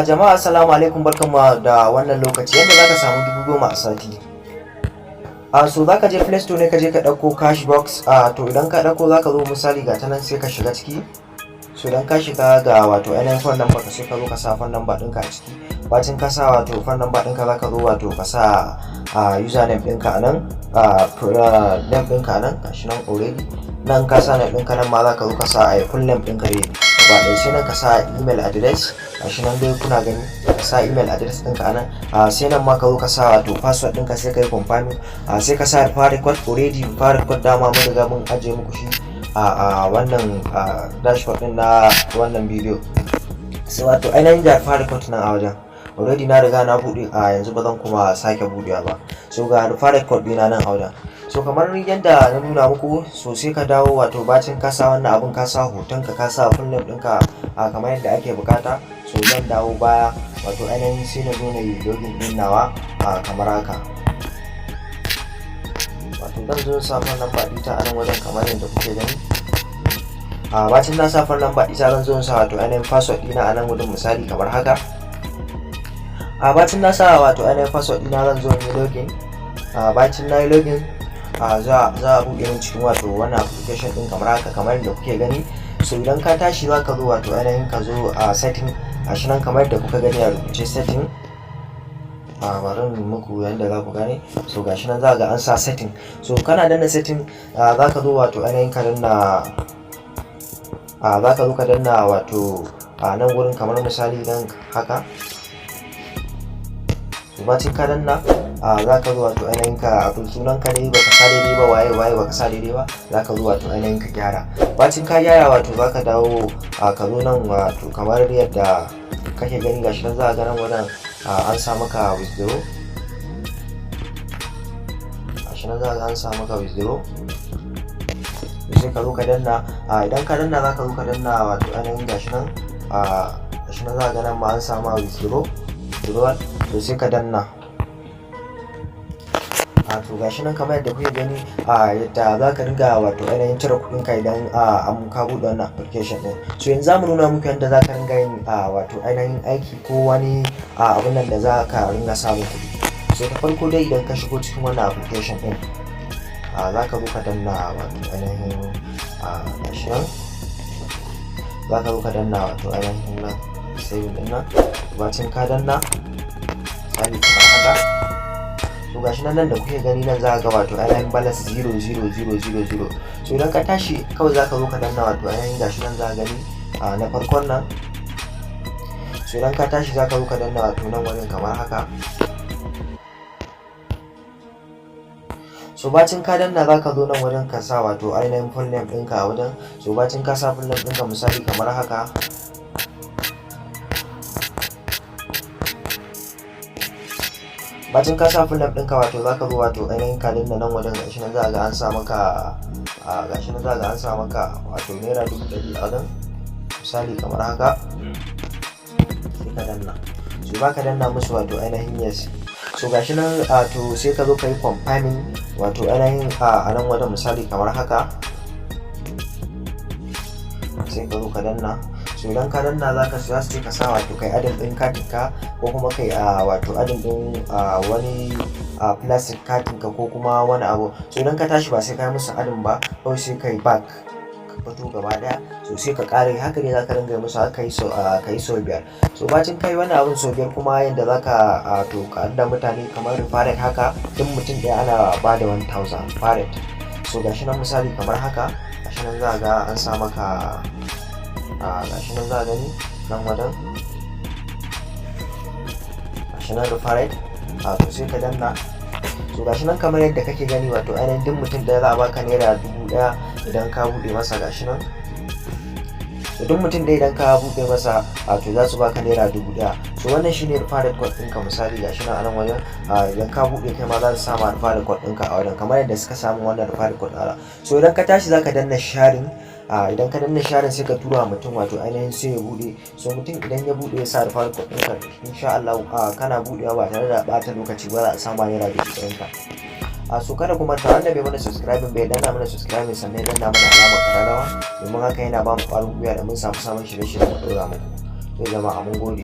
Jama'a assalamu alaikum, barkanmu da wannan lokaci. Yadda zaka samu 10,000 a sati. So zaka je Play Store ne ka je ka dauko Cashbox. To idan ka dauko zaka zo misali ga ta nan sai ka shiga ciki. So idan ka shiga ga wato ainihin phone number ka sai ka zo ka sa phone number ɗinka a ciki. Bacin ka sa wato phone number ɗinka zaka zo wato ka sa username ɗinka a nan, name ɗinka a nan gashi nan already. Nan ka sa name ɗinka nan ma zaka zo ka sa full name ɗinka ne gaba ɗaya. Sai nan ka sa email address gashi nan dai kuna gani, ka sa email address ɗinka a nan. Sai nan ma ka zo ka sa wato password ɗinka sai ka yi confirming. Sai ka sa referral code. Already referral code dama mun riga mun ajiye muku shi a wannan dashboard ɗin na wannan bidiyo. Sai wato ainihin da referral code nan a wajen already na riga na buɗe, yanzu ba zan kuma sake buɗewa ba. So ga referral code ɗina nan a wajen. So kamar yadda na nuna muku, so sai ka dawo wato bacin ka sa wannan abun, ka sa hotonka, ka sa full name ɗinka kamar yadda ake bukata. So zan dawo baya wato ainihin sai na zo na yi login ɗin nawa kamar haka. Wato zan zo sa phone number ɗita a nan wajen kamar yadda kuke gani. Bacin na sa phone number ɗita zan zo sa wato ainihin password ɗina a nan wajen misali kamar haka. Bacin na sa wato ainihin password ɗina zan zo yi login. Bacin na yi login za a buɗe min cikin wato wannan application ɗin kamar haka, kamar yadda kuke gani. So idan ka tashi za ka zo wato ainihin ka zo a setting gashi nan kamar yadda kuka gani a rubuce setting. Bari muku yadda za ku gane. So gashi nan za ga an sa setting. So kana danna setting za ka zo wato ainihin ka danna za ka zo ka danna wato nan gurin kamar misali nan haka. So bacin ka danna za ka zo wato ainihin ka sunan ka ne baka sa daidai ba, waye baka sa daidai ba, za ka zo wato ainihin ka gyara. Bacin ka gyara wato za ka dawo ka zo nan wato kamar yadda kake gani gashi nan za ka ga nan wajen an sa maka withdraw. Gashi nan za ka an sa maka withdraw. Sai ka zo ka danna, idan ka danna za ka zo ka danna wato ainihin gashi nan za ka ga nan ma an sa ma withdraw. To sai ka danna. To gashi nan kamar yadda kuke gani yadda za ka riga wato ainihin cire kuɗin ka idan ka buɗe wannan application ɗin. So yanzu za mu nuna muku yadda za ka ringa yin wato ainihin aiki ko wani abin nan da za ka ringa samun kuɗi. So ta farko dai idan ka shigo cikin wannan application ɗin za ka zo ka danna wato ainihin gashi nan za ka zo ka danna wato ainihin nan saving ɗin nan. Bacin ka danna misali kamar haka. So gashi nan da kuke gani nan za ka ga wato ainihin balance 0,0,0,0. So idan ka tashi kawai za ka zo ka danna wato ainihin gashi nan za ka gani na farkon nan. So idan ka tashi za ka zo ka danna wato nan wajen kamar haka. So bacin ka danna za ka zo nan wajen ka sa wato ainihin full name ɗinka a wajen. So bacin ka sa full name ɗinka misali kamar haka. Bacin ka sa full name ɗinka wato za ka zo wato ainihin ka danna nan wajen gashi nan za ga an sa maka gashi nan za ga an sa maka wato naira 100,000 a wajen misali kamar haka. Sai ka danna. So ba ka danna musu wato ainihin yes. So gashi nan to sai ka zo ka yi confirming wato ainihin a nan wajen misali kamar haka. Sai ka zo ka danna. So idan ka danna za su ce ka sa wato kai adin ɗin katinka ko kuma kai wato adin ɗin wani plastic katinka ko kuma wani abu. So idan ka tashi ba sai ka yi musu adin ba, kawai sai kai back ka fito gaba ɗaya. So sai ka ƙare haka ne za ka dinga musu haka ka yi sau 5. So bacin kai wani abun sau 5 kuma yadda za ka to ka da mutane kamar referral haka, duk mutum ɗaya ana ba da 1,000 referral. So gashi nan misali kamar haka, gashi nan za ga an sa maka gashi nan za a gani nan wajen gashi nan referral. To sai ka danna. So gashi nan kamar yadda kake gani wato ainihin duk mutum da za a baka naira 1,000 idan ka buɗe masa gashi nan. So duk mutum da idan ka buɗe masa to za su baka naira 1,000. So wannan shine referral code ɗinka misali gashi nan a nan wajen. Idan ka buɗe kai ma za su sama referral code ɗinka a wajen kamar yadda suka samu wannan referral code ɗara. So idan ka tashi za ka danna sharing. Idan ka danna sharing sai ka tura mutum wato ainihin sai ya buɗe. So mutum idan ya buɗe ya sa referral code ɗinka, insha Allah kana buɗewa ba tare da ɓata lokaci ba za a samu naira 1,000 ɗinka. So kada kuma ta wanda bai mana subscribing bai danna mana subscribing sannan ya danna mana alamar kararrawa, domin haka yana ba mu ƙwarin gwiwa da mun samu shirye-shiryen mu ɗora muku. To jama'a mun gode.